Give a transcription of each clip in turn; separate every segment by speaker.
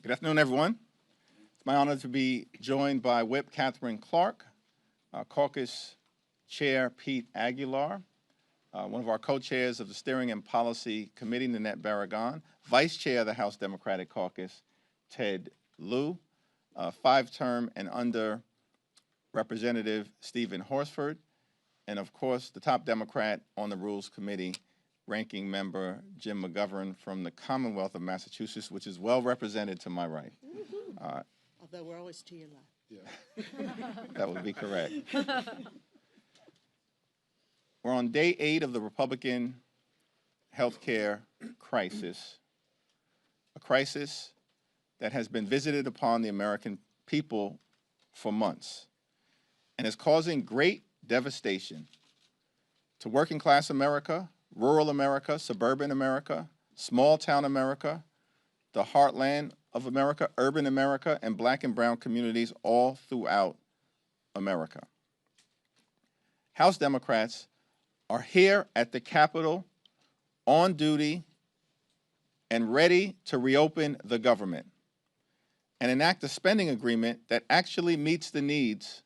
Speaker 1: Good afternoon, everyone. It's my honor to be joined by Whip Catherine Clark, Caucus Chair Pete Aguilar, one of our co-chairs of the Steering and Policy Committee, Nanette Barragan, Vice Chair of the House Democratic Caucus, Ted Lieu, five-term and under Representative Stephen Horsford, and of course, the top Democrat on the Rules Committee, Ranking Member Jim McGovern from the Commonwealth of Massachusetts, which is well represented to my right.
Speaker 2: Although we're always to your left.
Speaker 1: Yeah. That would be correct. We're on day 8 of the Republican healthcare crisis, a crisis that has been visited upon the American people for months and is causing great devastation to working class America, rural America, suburban America, small town America, the heartland of America, urban America, and black and brown communities all throughout America. House Democrats are here at the Capitol on duty and ready to reopen the government and enact a spending agreement that actually meets the needs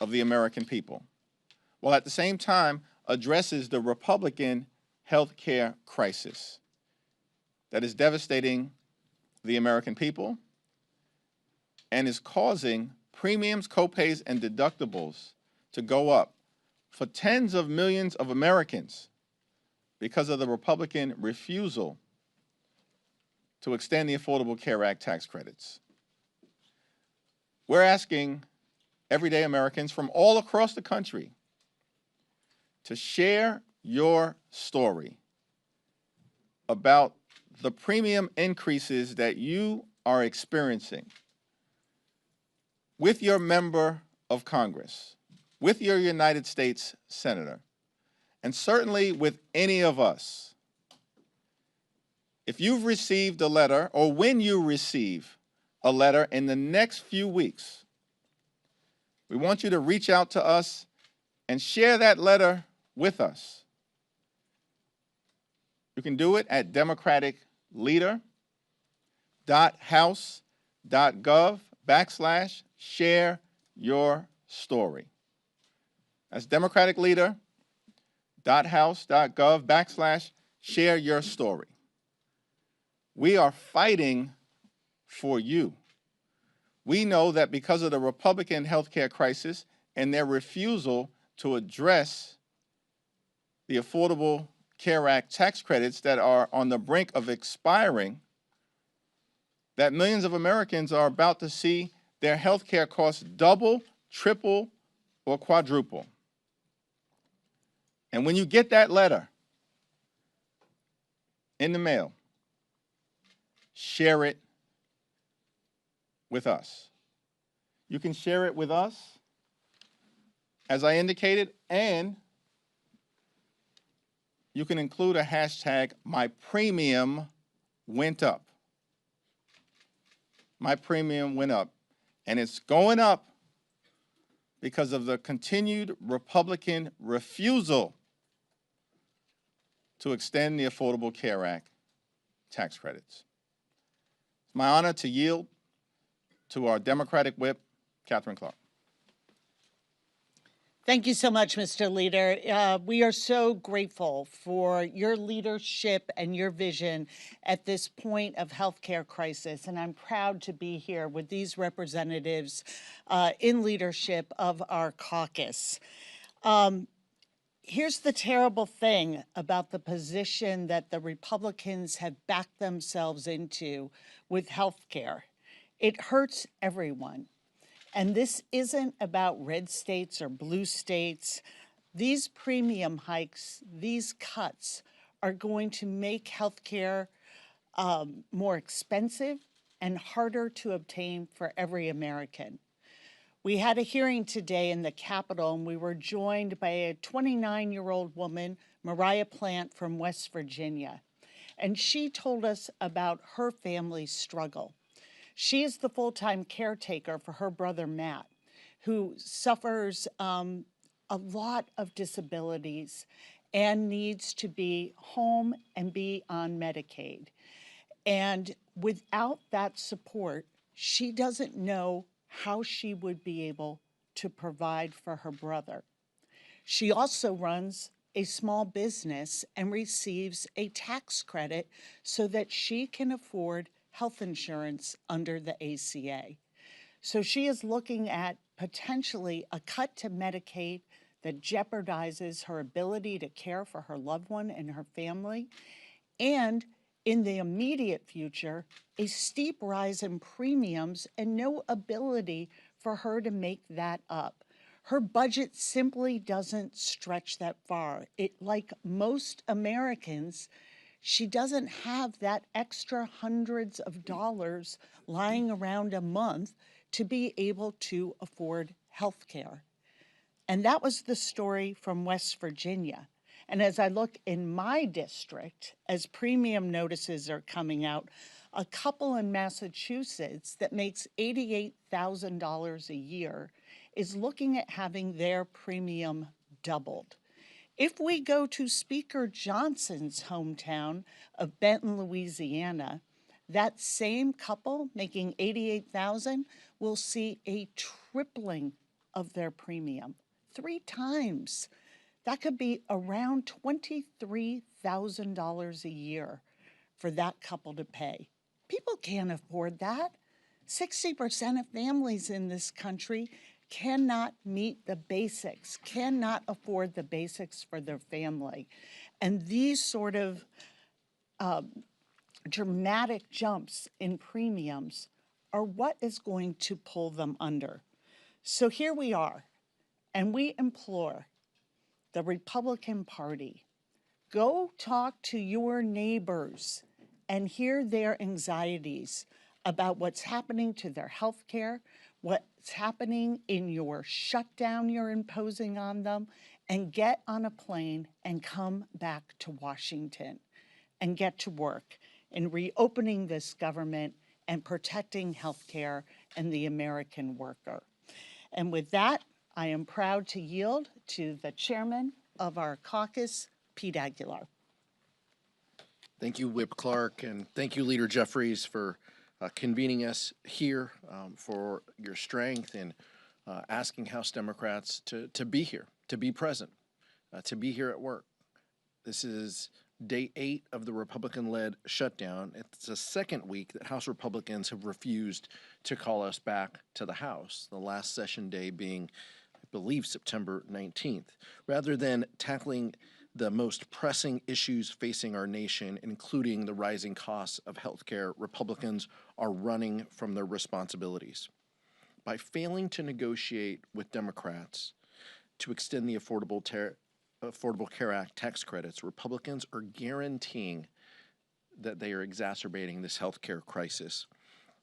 Speaker 1: of the American people, while at the same time addresses the Republican health care crisis that is devastating the American people and is causing premiums, copays, and deductibles to go up for tens of millions of Americans because of the Republican refusal to extend the Affordable Care Act tax credits. We're asking everyday Americans from all across the country to share your story about the premium increases that you are experiencing with your member of Congress, with your United States Senator, and certainly with any of us. If you've received a letter, or when you receive a letter in the next few weeks, we want you to reach out to us and share that letter with us. You can do it at democraticleader.house.gov/share your story. That's democraticleader.house.gov/share your story. We are fighting for you. We know that because of the Republican healthcare crisis and their refusal to address the Affordable Care Act tax credits that are on the brink of expiring, that millions of Americans are about to see their health care costs double, triple, or quadruple. And when you get that letter in the mail, share it with us. You can share it with us, as I indicated, and you can include a hashtag, my premium went up. My premium went up. And it's going up because of the continued Republican refusal to extend the Affordable Care Act tax credits. It's my honor to yield to our Democratic whip, Catherine Clark.
Speaker 2: Thank you so much, Mr. Leader. We are so grateful for your leadership and your vision at this point of healthcare crisis, and I'm proud to be here with these representatives in leadership of our caucus. Here's the terrible thing about the position that the Republicans have backed themselves into with healthcare. It hurts everyone. And this isn't about red states or blue states. These premium hikes, these cuts, are going to make healthcare more expensive and harder to obtain for every American. We had a hearing today in the Capitol, and we were joined by a 29-year-old woman, Mariah Plant from West Virginia. And she told us about her family's struggle. She is the full-time caretaker for her brother, Matt, who suffers a lot of disabilities and needs to be home and be on Medicaid. And without that support, she doesn't know how she would be able to provide for her brother. She also runs a small business and receives a tax credit so that she can afford health insurance under the ACA. So she is looking at potentially a cut to Medicaid that jeopardizes her ability to care for her loved one and her family, and in the immediate future, a steep rise in premiums and no ability for her to make that up. Her budget simply doesn't stretch that far. Like most Americans, she doesn't have that extra hundreds of dollars lying around a month to be able to afford health care. And that was the story from West Virginia. And as I look in my district, as premium notices are coming out, a couple in Massachusetts that makes $88,000 a year is looking at having their premium doubled. If we go to Speaker Johnson's hometown of Benton, Louisiana, that same couple making $88,000 will see a tripling of their premium, 3 times. That could be around $23,000 a year for that couple to pay. People can't afford that. 60% of families in this country cannot meet the basics, cannot afford the basics for their family. And these sort of dramatic jumps in premiums are what is going to pull them under. So here we are, and we implore the Republican Party, go talk to your neighbors and hear their anxieties about what's happening to their health care, what's happening in your shutdown you're imposing on them, and get on a plane and come back to Washington and get to work in reopening this government and protecting health care and the American worker. And with that, I am proud to yield to the chairman of our caucus, Pete Aguilar.
Speaker 3: Thank you, Whip Clark, and thank you, Leader Jeffries, for convening us here, for your strength in asking House Democrats to be here, to be present, to be here at work. This is day 8 of the Republican-led shutdown. It's the second week that House Republicans have refused to call us back to the House, the last session day being, I believe, September 19th. Rather than tackling the most pressing issues facing our nation, including the rising costs of healthcare, Republicans are running from their responsibilities. By failing to negotiate with Democrats to extend the Affordable Care Act tax credits, Republicans are guaranteeing that they are exacerbating this healthcare crisis.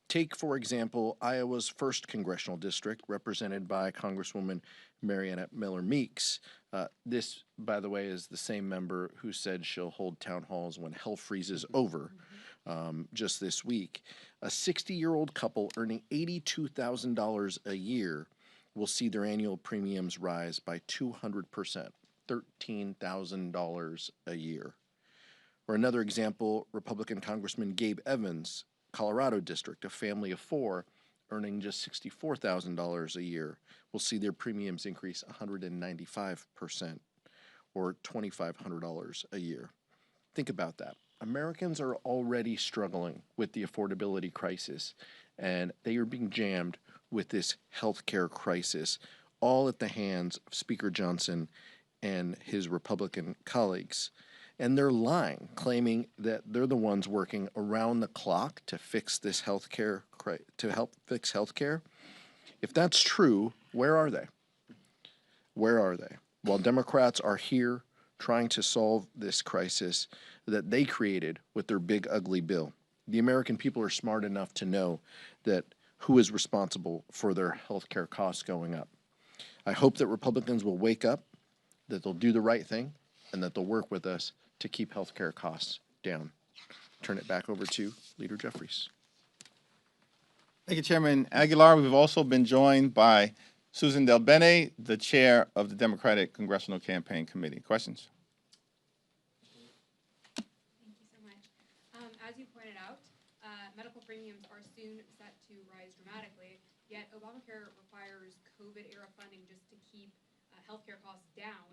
Speaker 3: Take, for example, Iowa's 1st Congressional District, represented by Congresswoman Mariannette Miller Meeks. This, by the way, is the same member who said she'll hold town halls when hell freezes over just this week. A 60-year-old couple earning $82,000 a year will see their annual premiums rise by 200%, $13,000 a year. Or another example, Republican Congressman Gabe Evans, Colorado District, a family of 4 earning just $64,000 a year will see their premiums increase 195%, or $2,500 a year. Think about that. Americans are already struggling with the affordability crisis, and they are being jammed with this healthcare crisis, all at the hands of Speaker Johnson and his Republican colleagues. And they're lying, claiming that they're the ones working around the clock to fix this healthcare, to help fix healthcare. If that's true, where are they? Where are they? While Democrats are here trying to solve this crisis that they created with their big ugly bill, the American people are smart enough to know that who is responsible for their healthcare costs going up. I hope that Republicans will wake up, that they'll do the right thing, and that they'll work with us to keep healthcare costs down. Turn it back over to Leader Jeffries.
Speaker 1: Thank you, Chairman Aguilar. We've also been joined by Susan Del Bene, the chair of the Democratic Congressional Campaign Committee. Questions?
Speaker 4: Thank you so much. As you pointed out, premiums are soon set to rise dramatically, yet Obamacare requires COVID-era funding just to keep healthcare costs down.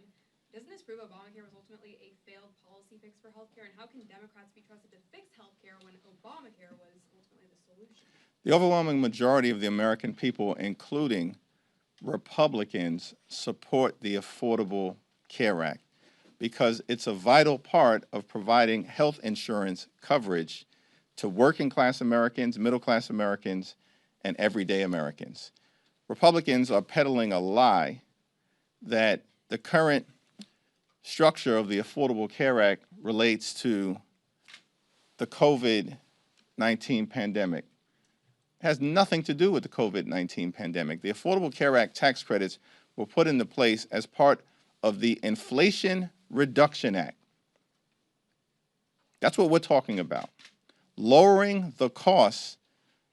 Speaker 4: Doesn't this prove Obamacare was ultimately a failed policy fix for healthcare? And how can Democrats be trusted to fix healthcare when Obamacare was ultimately the solution?
Speaker 1: The overwhelming majority of the American people, including Republicans, support the Affordable Care Act because it's a vital part of providing health insurance coverage to working class Americans, middle class Americans, and everyday Americans. Republicans are peddling a lie that the current structure of the Affordable Care Act relates to the COVID-19 pandemic. It has nothing to do with the COVID-19 pandemic. The Affordable Care Act tax credits were put into place as part of the Inflation Reduction Act. That's what we're talking about. Lowering the costs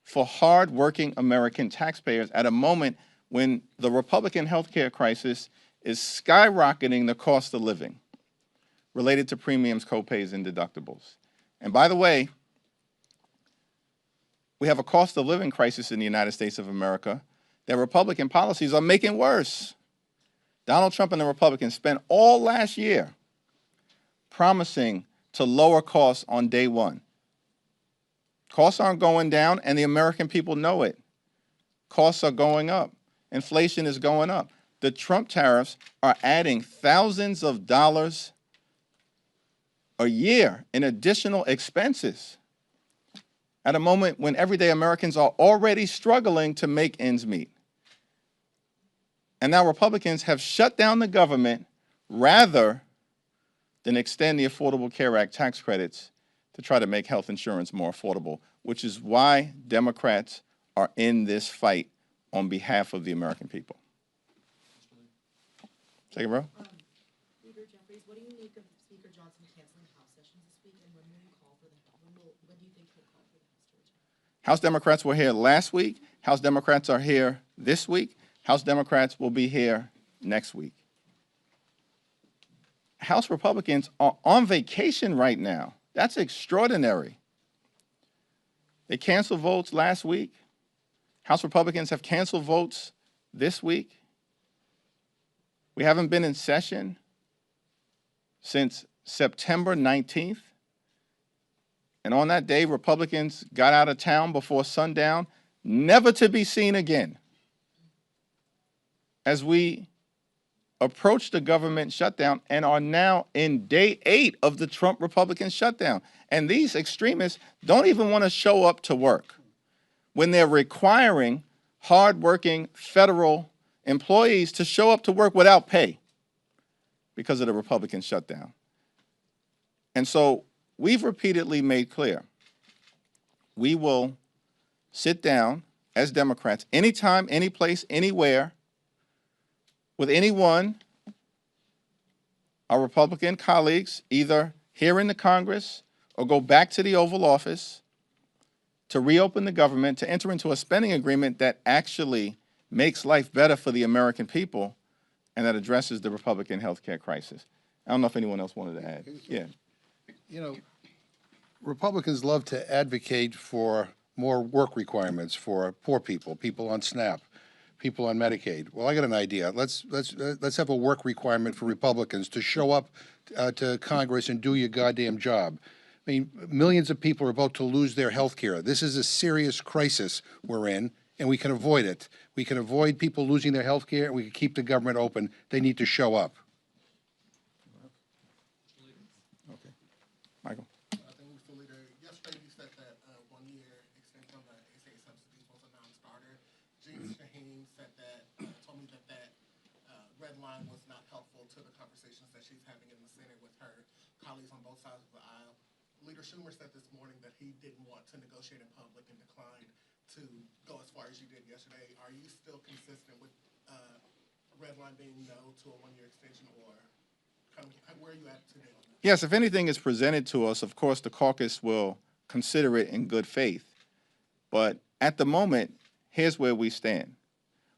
Speaker 1: for hard-working American taxpayers at a moment when the Republican healthcare crisis is skyrocketing the cost of living related to premiums, copays, and deductibles. And by the way, we have a cost of living crisis in the United States of America that Republican policies are making worse. Donald Trump and the Republicans spent all last year promising to lower costs on day one. Costs aren't going down, and the American people know it. Costs are going up. Inflation is going up. The Trump tariffs are adding thousands of dollars a year in additional expenses at a moment when everyday Americans are already struggling to make ends meet. And now Republicans have shut down the government rather than extend the Affordable Care Act tax credits to try to make health insurance more affordable, which is why Democrats are in this fight on behalf of the American people. Second row.
Speaker 5: Leader Jeffries, what do you make of Speaker Johnson canceling House sessions this week, and when do you think he'll call for the House to return?
Speaker 1: House Democrats were here last week. House Democrats are here this week. House Democrats will be here next week. House Republicans are on vacation right now. That's extraordinary. They canceled votes last week. House Republicans have canceled votes this week. We haven't been in session since September 19th. And on that day, Republicans got out of town before sundown, never to be seen again. As we approach the government shutdown and are now in day 8 of the Trump Republican shutdown. And these extremists don't even want to show up to work when they're requiring hardworking federal employees to show up to work without pay because of the Republican shutdown. And so we've repeatedly made clear we will sit down as Democrats anytime, any place, anywhere with anyone, our Republican colleagues, either here in the Congress or go back to the Oval Office to reopen the government, to enter into a spending agreement that actually makes life better for the American people and that addresses the Republican health care crisis. I don't know if anyone else wanted to add. Yeah.
Speaker 6: You know, Republicans love to advocate for more work requirements for poor people, people on SNAP, people on Medicaid. Well, I got an idea. Let's have a work requirement for Republicans to show up to Congress and do your goddamn job. I mean, millions of people are about to lose their health care. This is a serious crisis we're in, and we can avoid it. We can avoid people losing their health care, and we can keep the government open. They need to show up.
Speaker 1: Okay. Michael.
Speaker 7: Thank you, Mr. Leader. Yesterday you said that 1-year extension on the ACA subsidies was a non-starter. Hakeem said that, told me that red line was not helpful to the conversations that she's having in the Senate with her colleagues on both sides of the aisle. Leader Schumer said this morning that he didn't want to negotiate in public and declined to go as far as you did yesterday. Are you still consistent with red line being no to a 1-year extension, or kind of where are you at today on that?
Speaker 1: Yes, if anything is presented to us, of course, the caucus will consider it in good faith. But at the moment, here's where we stand.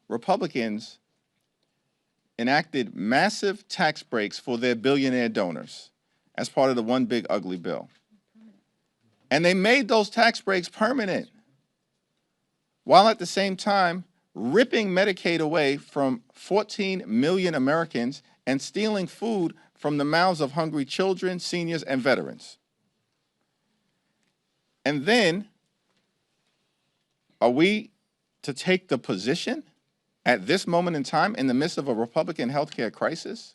Speaker 1: Republicans enacted massive tax breaks for their billionaire donors as part of the One Big Ugly Bill. And they made those tax breaks permanent. while at the same time ripping Medicaid away from 14 million Americans and stealing food from the mouths of hungry children, seniors, and veterans. And then, are we to take the position at this moment in time, in the midst of a Republican healthcare crisis,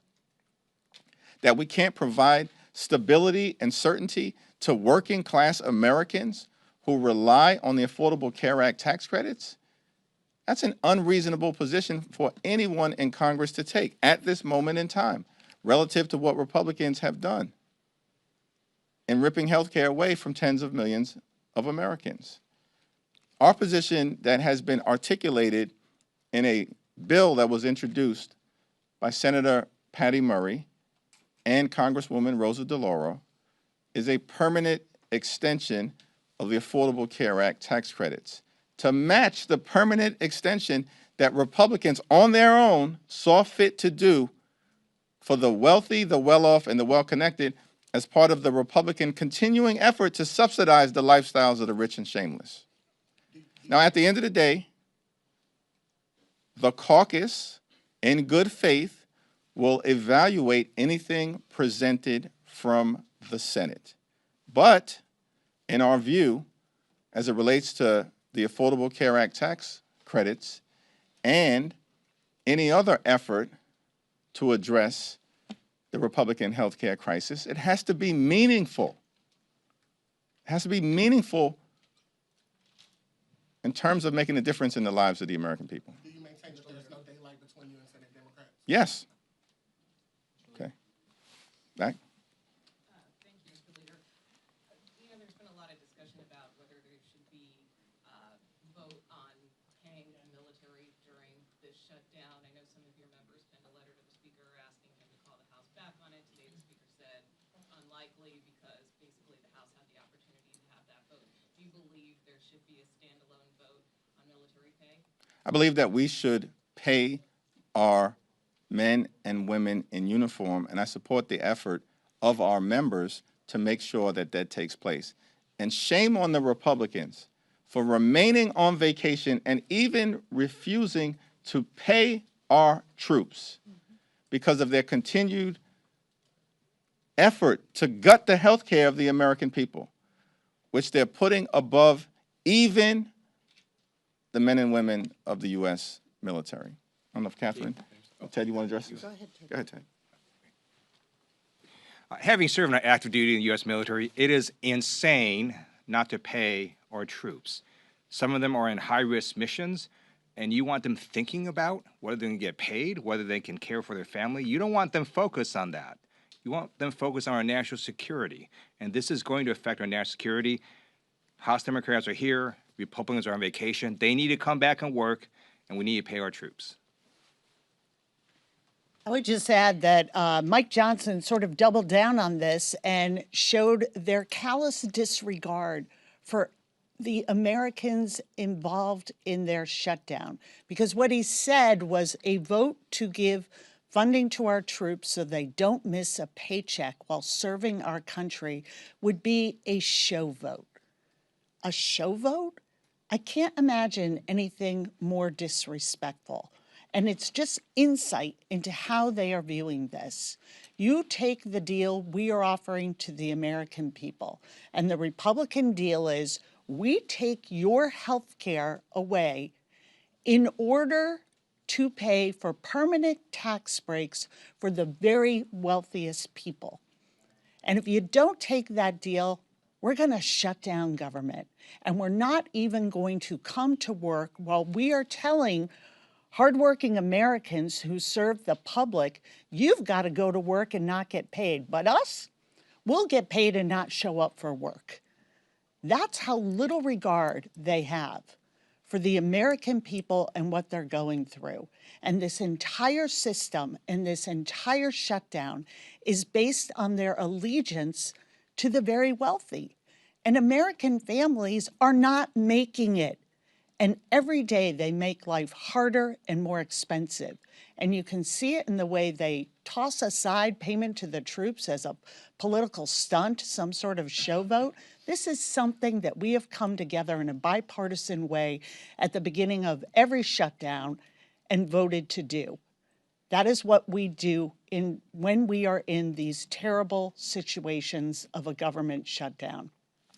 Speaker 1: that we can't provide stability and certainty to working class Americans who rely on the Affordable Care Act tax credits? That's an unreasonable position for anyone in Congress to take at this moment in time, relative to what Republicans have done in ripping health care away from tens of millions of Americans. Our position that has been articulated in a bill that was introduced by Senator Patty Murray and Congresswoman Rosa DeLauro is a permanent extension of the Affordable Care Act tax credits to match the permanent extension that Republicans on their own saw fit to do for the wealthy, the well-off, and the well-connected as part of the Republican continuing effort to subsidize the lifestyles of the rich and shameless. Now, at the end of the day, the caucus, in good faith, will evaluate anything presented from the Senate. But, in our view, as it relates to the Affordable Care Act tax credits and any other effort to address the Republican health care crisis, it has to be meaningful. It has to be meaningful in terms of making a difference in the lives of the American people.
Speaker 7: Do you maintain that there's no daylight between you and Senate Democrats?
Speaker 1: Yes. Okay. Back.
Speaker 8: Thank you, Mr. Leader. You know, there's been a lot of discussion about whether there should be a vote on paying the military during this shutdown. I know some of your members penned a letter to the Speaker asking him to call the House back on it. Today, the Speaker said unlikely because basically the House had the opportunity to have that vote. Do you believe there should be a standalone vote on military pay?
Speaker 1: I believe that we should pay our men and women in uniform, and I support the effort of our members to make sure that that takes place. And shame on the Republicans for remaining on vacation and even refusing to pay our troops because of their continued effort to gut the health care of the American people, which they're putting above even the men and women of the U.S. military. I don't know if Catherine, Ted, you want to address this? Go ahead, Ted.
Speaker 9: Having served on active duty in the U.S. military, it is insane not to pay our troops. Some of them are in high-risk missions, and you want them thinking about whether they're going to get paid, whether they can care for their family. You don't want them focused on that. You want them focused on our national security, and this is going to affect our national security. House Democrats are here. Republicans are on vacation. They need to come back and work, and we need to pay our troops.
Speaker 2: I would just add that Mike Johnson sort of doubled down on this and showed their callous disregard for the Americans involved in their shutdown. Because what he said was a vote to give funding to our troops so they don't miss a paycheck while serving our country would be a show vote. A show vote? I can't imagine anything more disrespectful. And it's just insight into how they are viewing this. You take the deal we are offering to the American people, and the Republican deal is we take your health care away in order to pay for permanent tax breaks for the very wealthiest people. And if you don't take that deal, we're going to shut down government. And we're not even going to come to work while we are telling hardworking Americans who serve the public, you've got to go to work and not get paid. But us, we'll get paid and not show up for work. That's how little regard they have for the American people and what they're going through. And this entire system and this entire shutdown is based on their allegiance to the very wealthy. And American families are not making it. And every day they make life harder and more expensive. And you can see it in the way they toss aside payment to the troops as a political stunt, some sort of show vote. This is something that we have come together in a bipartisan way at the beginning of every shutdown and voted to do. That is what we do when we are in these terrible situations of a government shutdown.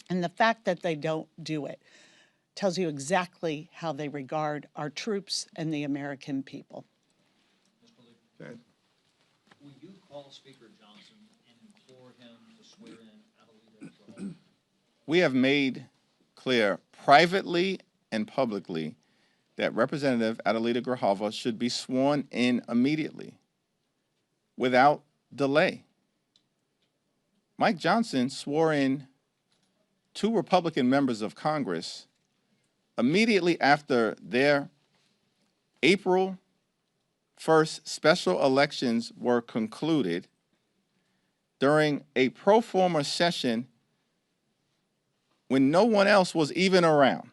Speaker 2: And the fact that they don't do it tells you exactly how they regard our troops and the American people.
Speaker 10: Will you call Speaker Johnson and implore him to swear in Adelita Grijalva?
Speaker 1: We have made clear privately and publicly that Representative Adelita Grijalva should be sworn in immediately, without delay. Mike Johnson swore in 2 Republican members of Congress immediately after their April 1st special elections were concluded during a pro forma session when no one else was even around.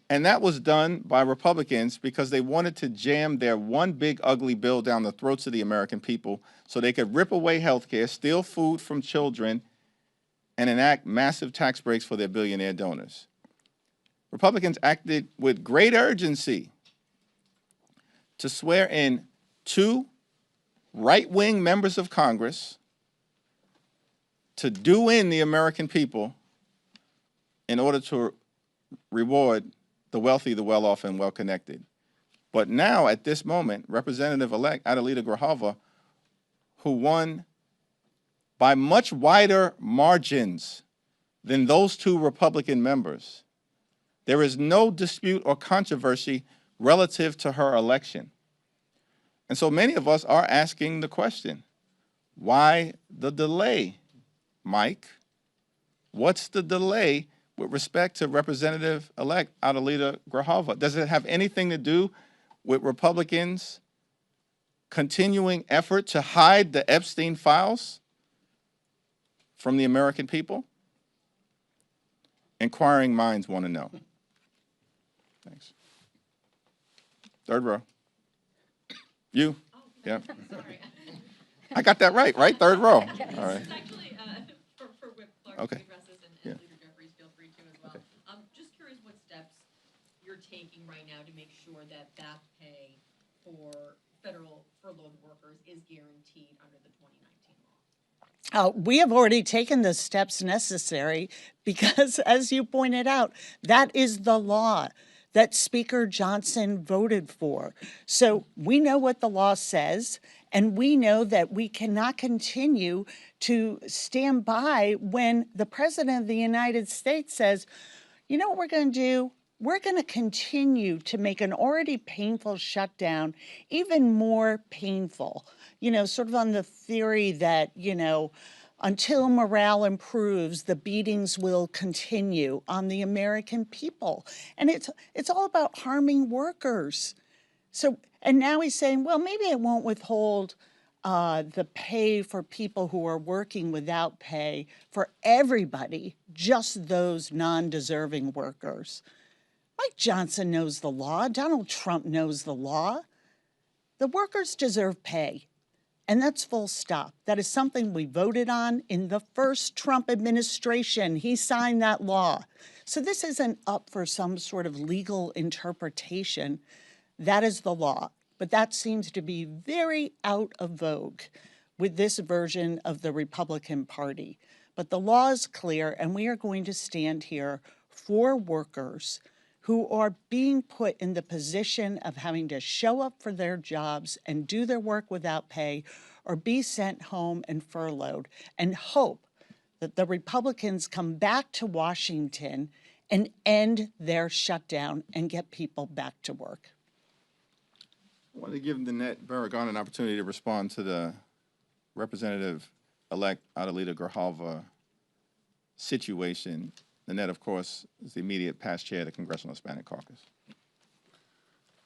Speaker 1: And that was done by Republicans because they wanted to jam their one big ugly bill down the throats of the American people so they could rip away health care, steal food from children, and enact massive tax breaks for their billionaire donors. Republicans acted with great urgency to swear in 2 right-wing members of Congress to do in the American people in order to reward the wealthy, the well-off, and well-connected. But now, at this moment, Representative-elect Adelita Grijalva, who won by much wider margins than those 2 Republican members, there is no dispute or controversy relative to her election. And so many of us are asking the question, why the delay, Mike? What's the delay with respect to Representative-elect Adelita Grijalva? Does it have anything to do with Republicans' continuing effort to hide the Epstein files from the American people? Inquiring minds want to know. Thanks. 3rd row. You? Yeah.
Speaker 8: Sorry.
Speaker 1: I got that right? 3rd row. All right.
Speaker 8: This is actually for Whip Clark
Speaker 1: Okay.
Speaker 8: to address this, and
Speaker 1: Yeah.
Speaker 8: Leader Jeffries, feel free to as well. Just curious what steps you're taking right now to make sure that back pay for federal furloughed workers is guaranteed under the 2019 law.
Speaker 2: We have already taken the steps necessary because, as you pointed out, that is the law that Speaker Johnson voted for. So we know what the law says, and we know that we cannot continue to stand by when the President of the United States says, you know what we're going to do? We're going to continue to make an already painful shutdown even more painful, sort of on the theory that, until morale improves, the beatings will continue on the American people. And it's all about harming workers. So, and now he's saying, well, maybe it won't withhold the pay for people who are working without pay for everybody, just those non-deserving workers. Mike Johnson knows the law. Donald Trump knows the law. The workers deserve pay. And that's full stop. That is something we voted on in the first Trump administration. He signed that law. So this isn't up for some sort of legal interpretation. That is the law. But that seems to be very out of vogue with this version of the Republican Party. But the law is clear, and we are going to stand here for workers who are being put in the position of having to show up for their jobs and do their work without pay or be sent home and furloughed, and hope that the Republicans come back to Washington and end their shutdown and get people back to work.
Speaker 1: I want to give Nanette Barragan an opportunity to respond to the Representative-elect Adelita Grijalva situation. Nanette, of course, is the immediate past chair of the Congressional Hispanic Caucus.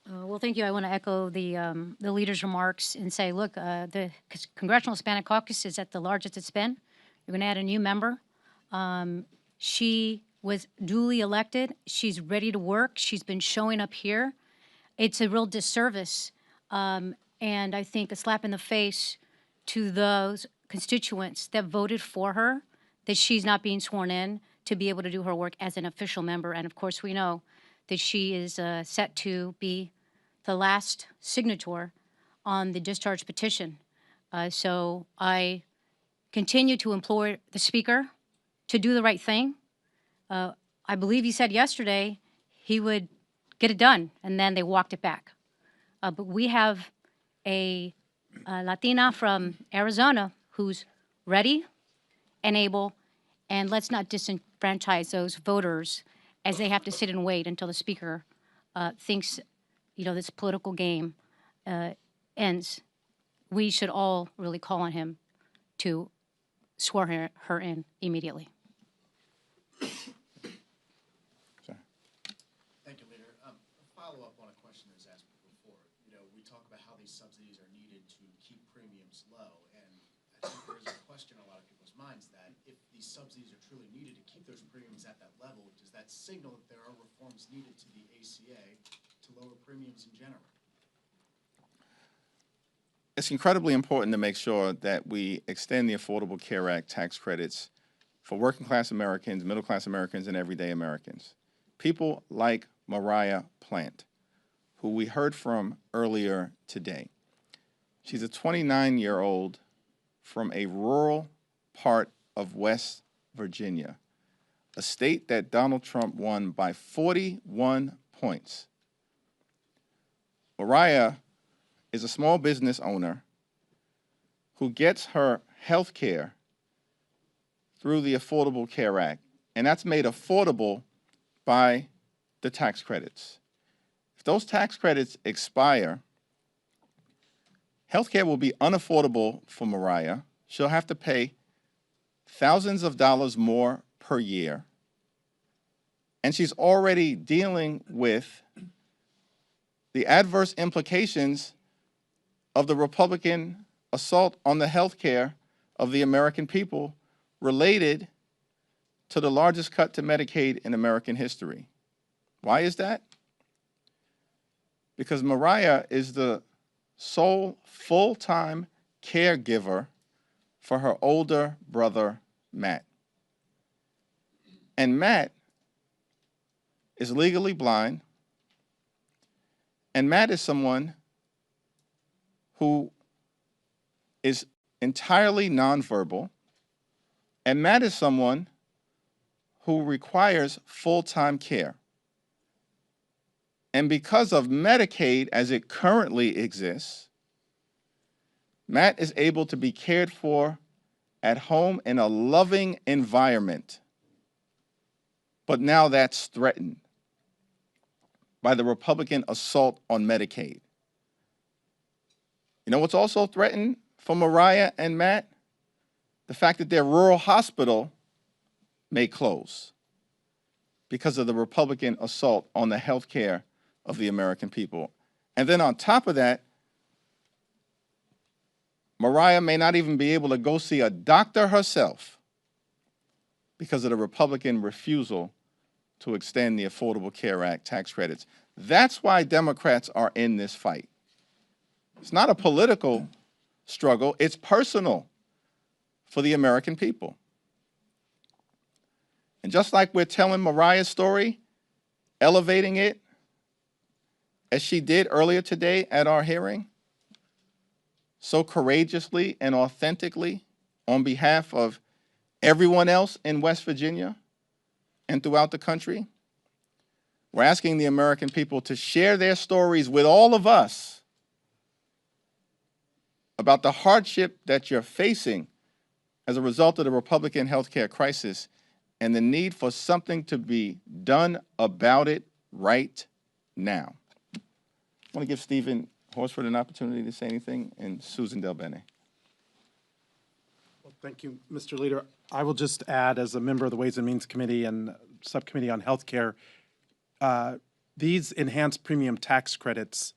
Speaker 11: Well, thank you. I want to echo the leader's remarks and say, look, the Congressional Hispanic Caucus is at the largest it's been. You're going to add a new member. She was duly elected. She's ready to work. She's been showing up here. It's a real disservice, and I think a slap in the face to those constituents that voted for her, that she's not being sworn in to be able to do her work as an official member. And of course, we know that she is set to be the last signator on the discharge petition. So I continue to implore the Speaker to do the right thing. I believe he said yesterday he would get it done, and then they walked it back. But we have a Latina from Arizona who's ready and able, and let's not disenfranchise those voters as they have to sit and wait until the Speaker thinks, this political game ends. We should all really call on him to swear her in immediately.
Speaker 3: Thank you, Leader. A follow-up on a question that was asked before. We talk about how these subsidies are needed to keep premiums low, and I think there's a question in a lot of people's minds that if these subsidies are truly needed to keep those premiums at that level, does that signal that there are reforms needed to the ACA to lower premiums in general?
Speaker 1: It's incredibly important to make sure that we extend the Affordable Care Act tax credits for working class Americans, middle class Americans, and everyday Americans. People like Mariah Plant, who we heard from earlier today. She's a 29-year-old from a rural part of West Virginia, a state that Donald Trump won by 41 points. Mariah is a small business owner who gets her health care through the Affordable Care Act, and that's made affordable by the tax credits. If those tax credits expire, health care will be unaffordable for Mariah. She'll have to pay thousands of dollars more per year, and she's already dealing with the adverse implications of the Republican assault on the health care of the American people related to the largest cut to Medicaid in American history. Why is that? Because Mariah is the sole full-time caregiver for her older brother, Matt. And Matt is legally blind, and Matt is someone who is entirely nonverbal, and Matt is someone who requires full-time care. And because of Medicaid as it currently exists, Matt is able to be cared for at home in a loving environment. But now that's threatened by the Republican assault on Medicaid. You know what's also threatened for Mariah and Matt? The fact that their rural hospital may close because of the Republican assault on the health care of the American people. And then on top of that, Mariah may not even be able to go see a doctor herself because of the Republican refusal to extend the Affordable Care Act tax credits. That's why Democrats are in this fight. It's not a political struggle, it's personal for the American people. And just like we're telling Mariah's story, elevating it, as she did earlier today at our hearing, so courageously and authentically on behalf of everyone else in West Virginia and throughout the country, we're asking the American people to share their stories with all of us about the hardship that you're facing as a result of the Republican healthcare crisis and the need for something to be done about it right now. I want to give Stephen Horsford an opportunity to say anything, and Susan Del Bene.
Speaker 12: Well, thank you, Mr. Leader. I will just add, as a member of the Ways and Means Committee and Subcommittee on Healthcare, these enhanced premium tax credits,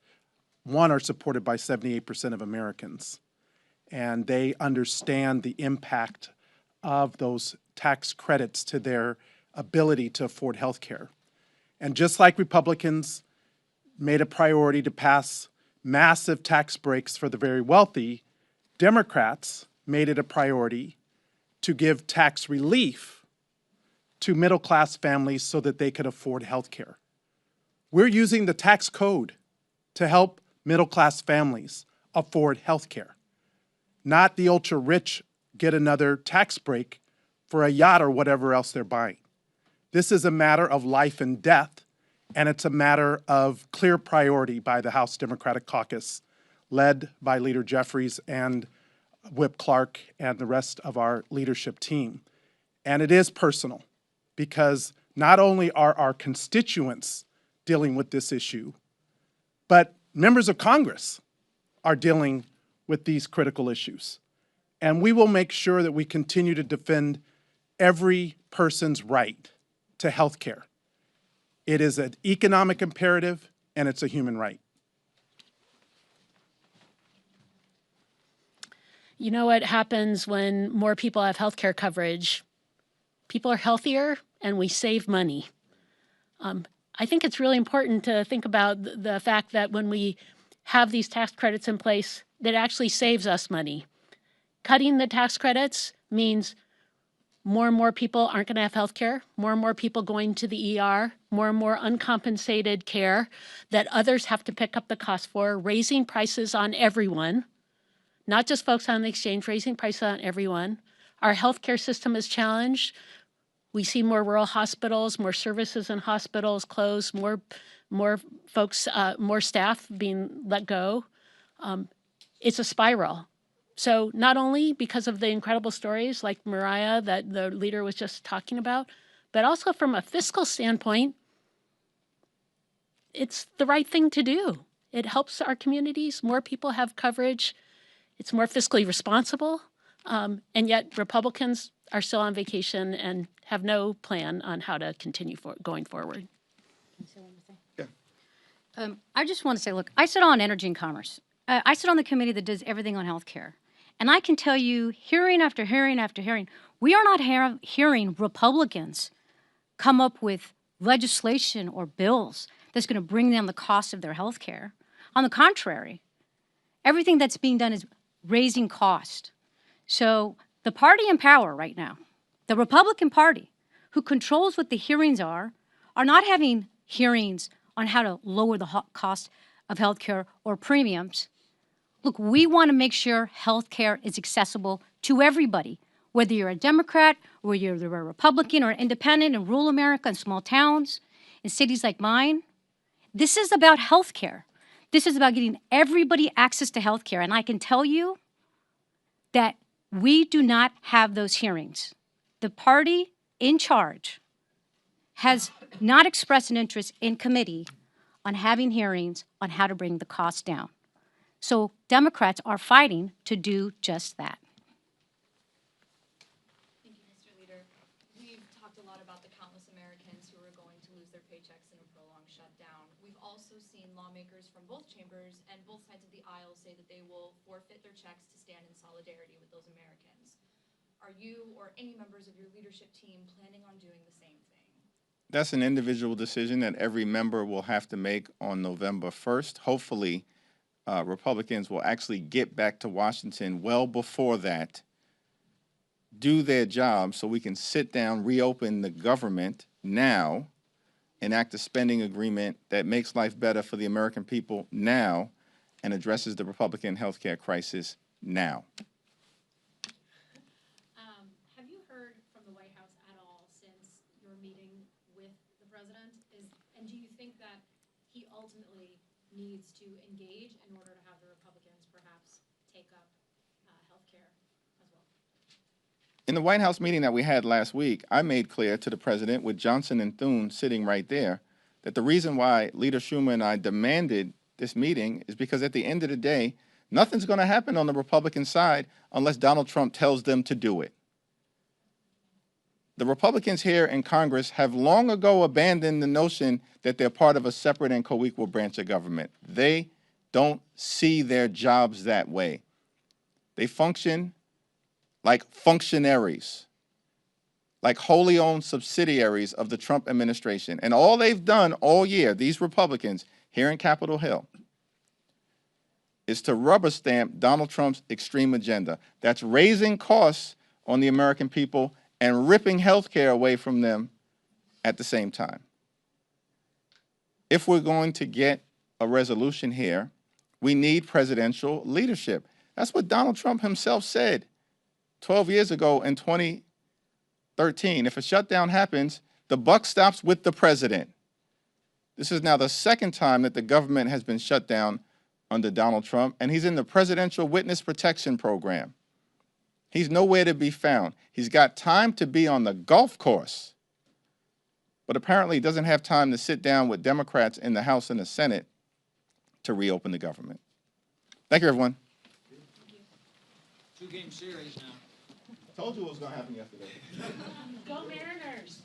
Speaker 12: one, are supported by 78% of Americans, and they understand the impact of those tax credits to their ability to afford health care. And just like Republicans made a priority to pass massive tax breaks for the very wealthy, Democrats made it a priority to give tax relief to middle-class families so that they could afford health care. We're using the tax code to help middle-class families afford health care, not the ultra-rich get another tax break for a yacht or whatever else they're buying. This is a matter of life and death, and it's a matter of clear priority by the House Democratic Caucus, led by Leader Jeffries and Whip Clark and the rest of our leadership team. And it is personal, because not only are our constituents dealing with this issue, but members of Congress are dealing with these critical issues. And we will make sure that we continue to defend every person's right to health care. It is an economic imperative, and it's a human right.
Speaker 13: You know what happens when more people have health care coverage? People are healthier, and we save money. I think it's really important to think about the fact that when we have these tax credits in place, that actually saves us money. Cutting the tax credits means more and more people aren't going to have health care, more and more people going to the ER, more and more uncompensated care that others have to pick up the cost for, raising prices on everyone, not just folks on the exchange, raising prices on everyone. Our healthcare system is challenged. We see more rural hospitals, more services in hospitals closed, more folks, more staff being let go. It's a spiral. So not only because of the incredible stories like Mariah that the leader was just talking about, but also from a fiscal standpoint, it's the right thing to do. It helps our communities. More people have coverage. It's more fiscally responsible. And yet Republicans are still on vacation and have no plan on how to continue going forward.
Speaker 11: I just want to say, look, I sit on Energy and Commerce. I sit on the committee that does everything on healthcare. And I can tell you, hearing after hearing after hearing, we are not hearing Republicans come up with legislation or bills that's going to bring down the cost of their health care. On the contrary, everything that's being done is raising cost. So the party in power right now, the Republican Party, who controls what the hearings are not having hearings on how to lower the cost of health care or premiums. Look, we want to make health care is accessible to everybody, whether you're a Democrat, or you're a Republican or independent in rural America, in small towns, in cities like mine. This is about health care. This is about getting everybody access to health care. And I can tell you that we do not have those hearings. The party in charge has not expressed an interest in committee on having hearings on how to bring the cost down. So Democrats are fighting to do just that.
Speaker 4: Thank you, Mr. Leader. We've talked a lot about the countless Americans who are going to lose their paychecks in a prolonged shutdown. We've also seen lawmakers from both chambers and both sides of the aisle say that they will forfeit their checks to stand in solidarity with those Americans. Are you or any members of your leadership team planning on doing the same thing?
Speaker 1: That's an individual decision that every member will have to make on November 1st. Hopefully, Republicans will actually get back to Washington well before that, do their job so we can sit down, reopen the government now, enact a spending agreement that makes life better for the American people now and addresses the Republican healthcare crisis now.
Speaker 4: Have you heard from the White House at all since your meeting with the president? And do you think that he ultimately needs to engage in order to have the Republicans perhaps take up health care as well?
Speaker 1: In the White House meeting that we had last week, I made clear to the president, with Johnson and Thune sitting right there, that the reason why Leader Schumer and I demanded this meeting is because at the end of the day, nothing's going to happen on the Republican side unless Donald Trump tells them to do it. The Republicans here in Congress have long ago abandoned the notion that they're part of a separate and co-equal branch of government. They don't see their jobs that way. They function like functionaries. like wholly owned subsidiaries of the Trump administration. And all they've done all year, these Republicans here in Capitol Hill, is to rubber stamp Donald Trump's extreme agenda. That's raising costs on the American people and ripping health care away from them at the same time. If we're going to get a resolution here, we need presidential leadership. That's what Donald Trump himself said 12 years ago in 2013. If a shutdown happens, the buck stops with the president. This is now the second time that the government has been shut down under Donald Trump, and he's in the Presidential Witness Protection Program. He's nowhere to be found. He's got time to be on the golf course, but apparently he doesn't have time to sit down with Democrats in the House and the Senate to reopen the government. Thank you, everyone.
Speaker 10: Two-game series now.
Speaker 1: Told you what was going to happen yesterday.
Speaker 13: Go Mariners!